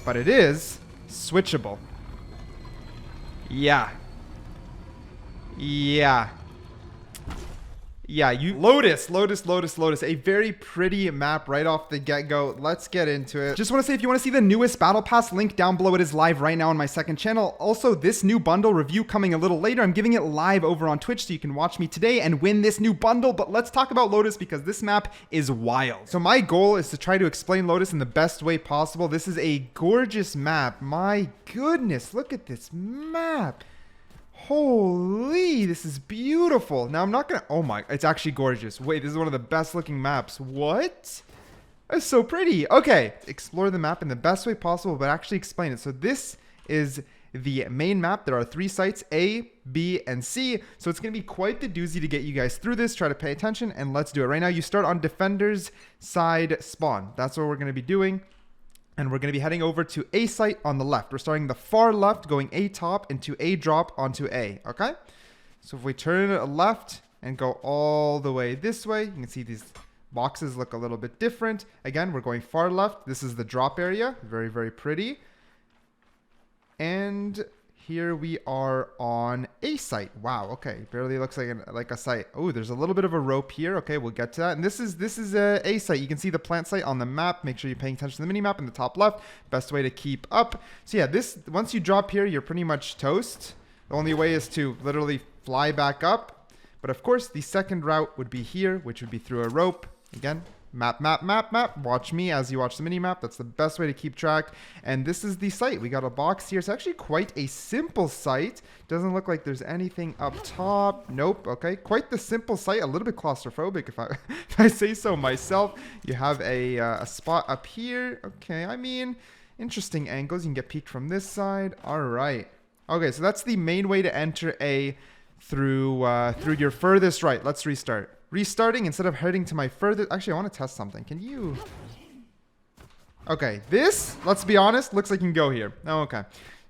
but it is switchable. Yeah. Yeah, Lotus. A very pretty map right off the get-go. Let's get into it. Just want to say, if you want to see the newest battle pass, link down below. It is live right now on my second channel. Also, this new bundle review coming a little later. I'm giving it live over on Twitch, so you can watch me today and win this new bundle. But let's talk about Lotus, because this map is wild. So my goal is to try to explain Lotus in the best way possible. This is a gorgeous map. My goodness, look at this map. Holy, this is beautiful. Now I'm not gonna, oh my, it's actually gorgeous. Wait, this is one of the best looking maps. What? That's so pretty. Okay, explore the map in the best way possible, but actually explain it. So this is the main map. There are 3 sites, A, B, and C. So it's gonna be quite the doozy to get you guys through this. Try to pay attention, and let's do it. Right now, you start on defender's side spawn. That's what we're gonna be doing. And we're going to be heading over to A site on the left. We're starting the far left, going A top into A drop onto A, okay? So if we turn it left and go all the way this way, you can see these boxes look a little bit different. Again, we're going far left. This is the drop area. Very, very pretty. And here we are on A site. Wow, okay. Barely looks like a site. Oh, there's a little bit of a rope here. Okay, we'll get to that. And this is a site. You can see the plant site on the map. Make sure you're paying attention to the mini map in the top left. Best way to keep up. So yeah, this, once you drop here, you're pretty much toast. The only way is to literally fly back up. But of course, the second route would be here, which would be through a rope. Again, map. Watch me as you watch the mini map. That's the best way to keep track. And this is the site. We got a box here. It's actually quite a simple site. Doesn't look like there's anything up top. Nope. Okay. Quite the simple site. A little bit claustrophobic if I say so myself. You have a spot up here. Okay. I mean, interesting angles. You can get peeked from this side. All right. Okay. So that's the main way to enter A through your furthest right. Let's restart. Restarting instead of heading to my furthest. Actually, I want to test something. Can you? Okay, this, let's be honest, looks like you can go here. Oh, okay.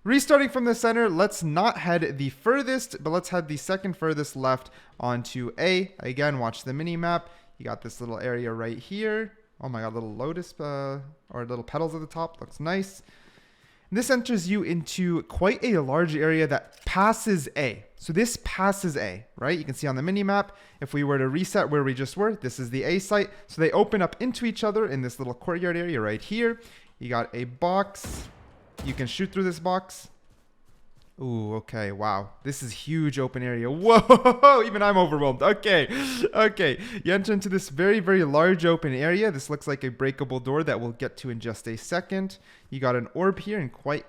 Restarting from the center, let's not head the furthest, but let's head the second furthest left onto A. Again, watch the mini map. You got this little area right here. Oh my god, little lotus or little petals at the top. Looks nice. This enters you into quite a large area that passes A. So this passes A, right? You can see on the mini map, if we were to reset where we just were, this is the A site. So they open up into each other in this little courtyard area right here. You got a box. You can shoot through this box. Ooh, okay, wow. This is huge open area. Whoa, even I'm overwhelmed. Okay. You enter into this very, very large open area. This looks like a breakable door that we'll get to in just a second. You got an orb here in quite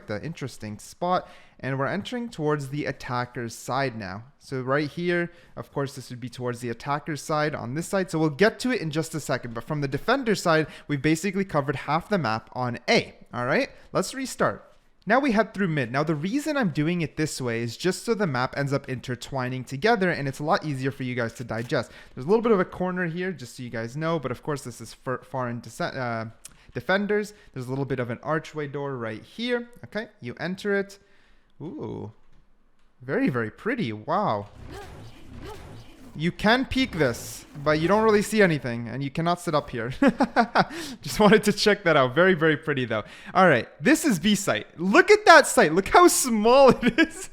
the interesting spot. And we're entering towards the attacker's side now. So right here, of course, this would be towards the attacker's side on this side. So we'll get to it in just a second. But from the defender's side, we've basically covered half the map on A. All right, let's restart. Now we head through mid. Now the reason I'm doing it this way is just so the map ends up intertwining together, and it's a lot easier for you guys to digest. There's a little bit of a corner here, just so you guys know, but of course this is far in defenders. There's a little bit of an archway door right here. Okay, you enter it. Ooh, very, very pretty. Wow. You can peek this, but you don't really see anything, and you cannot sit up here. Just wanted to check that out. Very, very pretty, though. All right, this is B site. Look at that site. Look how small it is.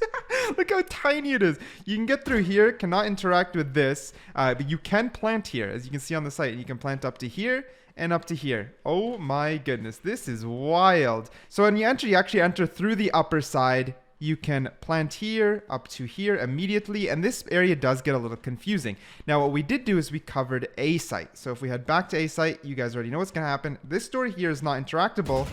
Look how tiny it is. You can get through here, cannot interact with this, but you can plant here. As you can see on the site, you can plant up to here and up to here. Oh my goodness, this is wild. So when you enter, you actually enter through the upper side. You can plant here up to here immediately, and this area does get a little confusing. Now what we did do is we covered A site. So if we head back to A site, you guys already know what's gonna happen. This door here is not interactable.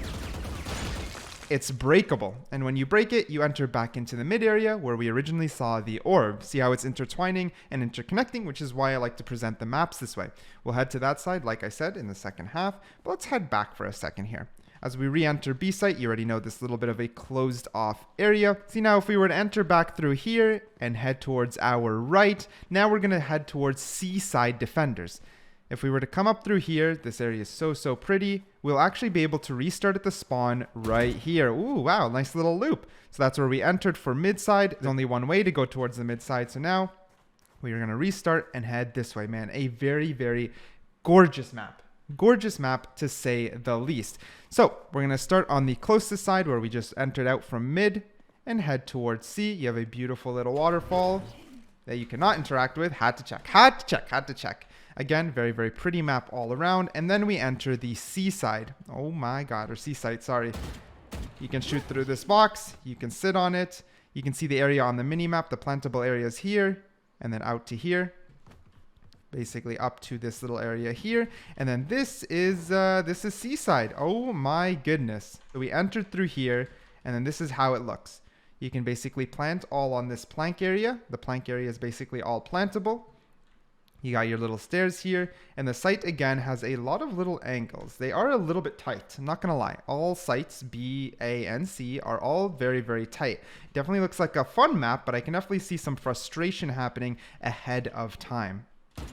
It's breakable, and when you break it, you enter back into the mid area where we originally saw the orb. See how it's intertwining and interconnecting, which is why I like to present the maps this way. We'll head to that side, like I said, in the second half, but let's head back for a second here. As we re-enter B site, you already know this little bit of a closed off area. See, now if we were to enter back through here and head towards our right, now we're gonna head towards C side defenders. If we were to come up through here, this area is so pretty. We'll actually be able to restart at the spawn right here. Ooh, wow, nice little loop. So that's where we entered for mid side. There's only one way to go towards the mid side. So now we are gonna restart and head this way, man. A very, very gorgeous map. Gorgeous map to say the least. So we're going to start on the closest side where we just entered out from mid and head towards C. You have a beautiful little waterfall that you cannot interact with. Had to check. Again, very, very pretty map all around. And then we enter the C side. Oh my God, or C site, sorry. You can shoot through this box. You can sit on it. You can see the area on the mini map. The plantable area is here and then out to here. Basically up to this little area here. And then this is seaside. Oh my goodness. So we entered through here and then this is how it looks. You can basically plant all on this plank area. The plank area is basically all plantable. You got your little stairs here, and the site again has a lot of little angles. They are a little bit tight, I'm not gonna lie. All sites, B, A, and C, are all very, very tight. Definitely looks like a fun map, but I can definitely see some frustration happening ahead of time.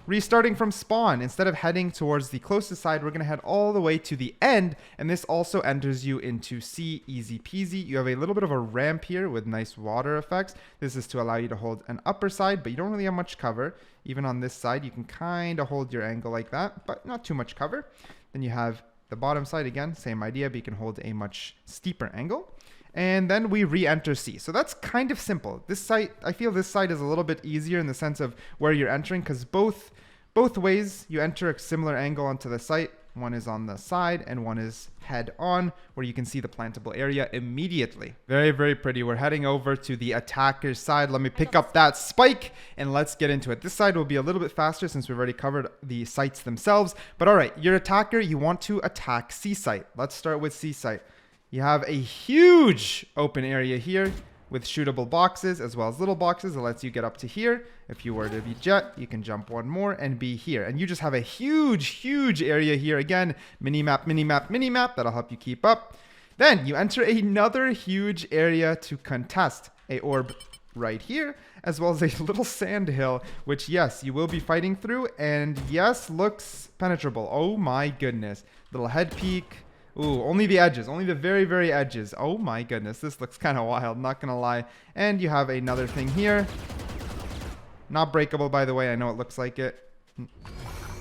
Restarting from spawn, instead of heading towards the closest side, we're going to head all the way to the end, and this also enters you into C, easy peasy. You have a little bit of a ramp here with nice water effects. This is to allow you to hold an upper side, but you don't really have much cover. Even on this side, you can kind of hold your angle like that, but not too much cover. Then you have the bottom side again, same idea, but you can hold a much steeper angle. And then we re-enter C. So that's kind of simple. This site, I feel this side is a little bit easier in the sense of where you're entering, because both ways you enter a similar angle onto the site. One is on the side and one is head on, where you can see the plantable area immediately. Very, very pretty. We're heading over to the attacker's side. Let me pick up that spike and let's get into it. This side will be a little bit faster since we've already covered the sites themselves. But all right, your attacker, you want to attack C site. Let's start with C site. You have a huge open area here with shootable boxes as well as little boxes. It lets you get up to here. If you were to be jet, you can jump one more and be here. And you just have a huge, huge area here. Again, mini-map, mini-map, mini-map. That'll help you keep up. Then you enter another huge area to contest. A orb right here, as well as a little sand hill, which, yes, you will be fighting through. And yes, looks penetrable. Oh my goodness. Little head peek. Ooh, only the edges, only the very, very edges. Oh my goodness, this looks kind of wild, not gonna lie. And you have another thing here. Not breakable, by the way. I know it looks like it,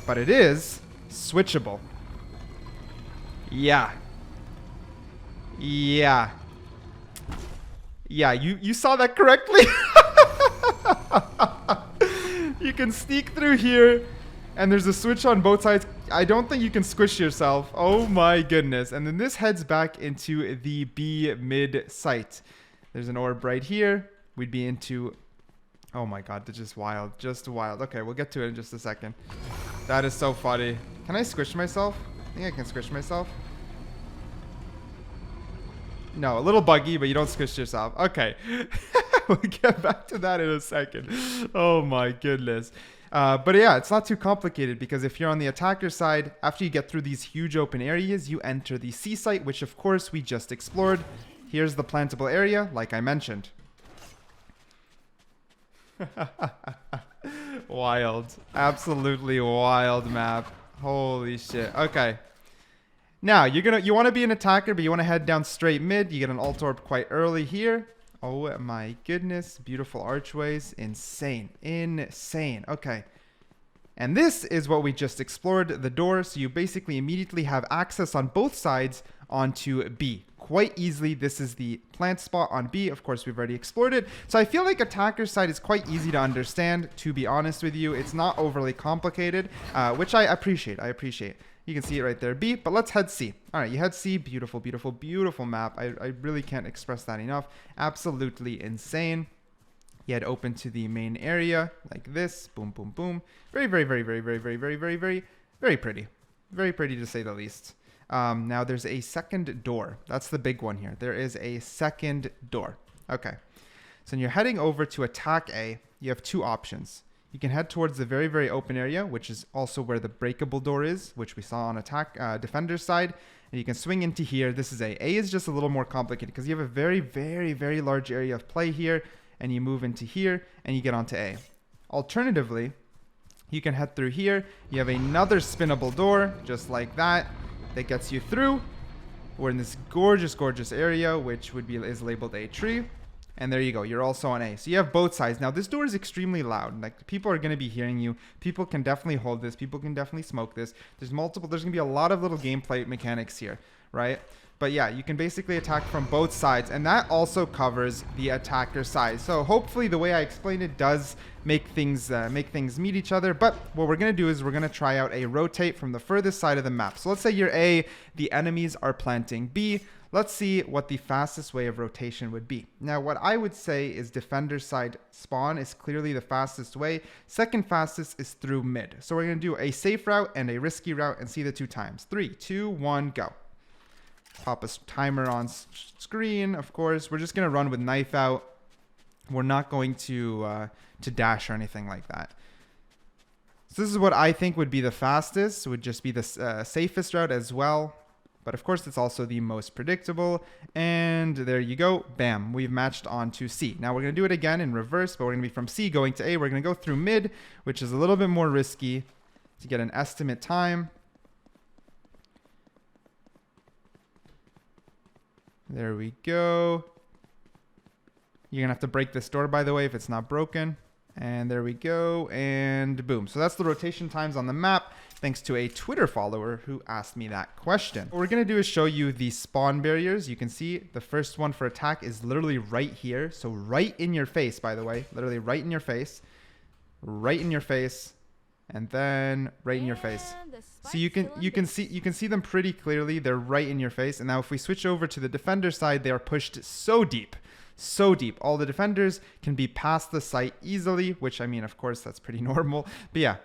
but it is switchable. Yeah. You saw that correctly. You can sneak through here. And there's a switch on both sides. I don't think you can squish yourself. Oh my goodness. And then this heads back into the B mid site. There's an orb right here. We'd be into... Oh my god, that's just wild. Just wild. Okay, we'll get to it in just a second. That is so funny. Can I squish myself? I think I can squish myself. No, a little buggy, but you don't squish yourself. Okay. We'll get back to that in a second. Oh my goodness. But yeah, it's not too complicated because if you're on the attacker side, after you get through these huge open areas, you enter the C site, which of course we just explored. Here's the plantable area, like I mentioned. Wild. Absolutely wild map. Holy shit. Okay. Now, you want to be an attacker, but you want to head down straight mid. You get an alt orb quite early here. Oh my goodness. Beautiful archways. Insane. Insane. Okay. And this is what we just explored, the door. So you basically immediately have access on both sides onto B. Quite easily. This is the plant spot on B. Of course, we've already explored it. So I feel like attacker's side is quite easy to understand, to be honest with you. It's not overly complicated, which I appreciate. You can see it right there, B, but let's head C. All right, you head C. Beautiful, beautiful, beautiful map. I really can't express that enough. Absolutely insane. You head open to the main area like this. Boom, boom, boom. Very, very, very, very, very, very, very, very, very, very pretty. Very pretty to say the least. Now there's a second door. That's the big one here. There is a second door. Okay. So when you're heading over to attack A, you have two options. You can head towards the very, very open area, which is also where the breakable door is, which we saw on attack defender's side. And you can swing into here. This is A. A is just a little more complicated because you have a very, very, very large area of play here. And you move into here and you get onto A. Alternatively, you can head through here. You have another spinnable door, just like that gets you through. We're in this gorgeous, gorgeous area, which is labeled a tree. And there you go. You're also on A. So you have both sides. Now, this door is extremely loud. Like, people are going to be hearing you. People can definitely hold this. People can definitely smoke this. There's going to be a lot of little gameplay mechanics here, right? But yeah, you can basically attack from both sides, and that also covers the attacker side. So hopefully the way I explained it does make things meet each other. But what we're going to do is we're going to try out a rotate from the furthest side of the map. So let's say you're A, the enemies are planting B. Let's see what the fastest way of rotation would be. Now, what I would say is defender side spawn is clearly the fastest way. Second fastest is through mid. So we're going to do a safe route and a risky route and see the 2 times. 3, 2, 1, go. Pop a timer on screen, of course. We're just going to run with knife out. We're not going to dash or anything like that. So this is what I think would be the fastest. It would just be the safest route as well. But of course, it's also the most predictable. And there you go. Bam. We've matched on to C. Now we're going to do it again in reverse, but we're going to be from C going to A. We're going to go through mid, which is a little bit more risky to get an estimate time. There we go. You're going to have to break this door, by the way, if it's not broken. And there we go. And boom. So that's the rotation times on the map, thanks to a Twitter follower who asked me that question. What we're going to do is show you the spawn barriers. You can see the first one for attack is literally right here. So right in your face, by the way. Literally right in your face. Right in your face. And then right in your face. So you can see them pretty clearly. They're right in your face. And now if we switch over to the defender side, they are pushed so deep. So deep. All the defenders can be past the site easily, which, I mean, of course, that's pretty normal. But yeah,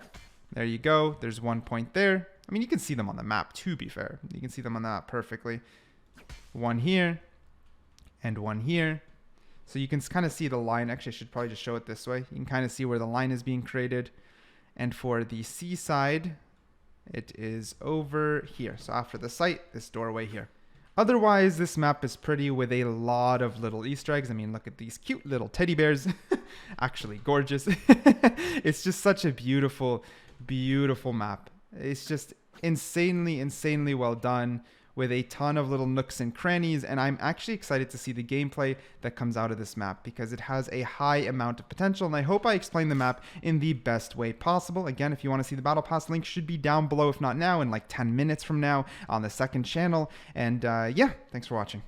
there you go. There's 1 point there. I mean, you can see them on the map, to be fair. You can see them on the map perfectly. 1 here and 1 here. So you can kind of see the line. Actually, I should probably just show it this way. You can kind of see where the line is being created. And for the C side, it is over here. So after the site, this doorway here. Otherwise, this map is pretty with a lot of little Easter eggs. I mean, look at these cute little teddy bears. Actually, gorgeous. It's just such a beautiful, beautiful map. It's just insanely, insanely well done, with a ton of little nooks and crannies, and I'm actually excited to see the gameplay that comes out of this map because it has a high amount of potential, and I hope I explain the map in the best way possible. Again, if you want to see the Battle Pass, link should be down below, if not now, in like 10 minutes from now on the second channel. And yeah, thanks for watching.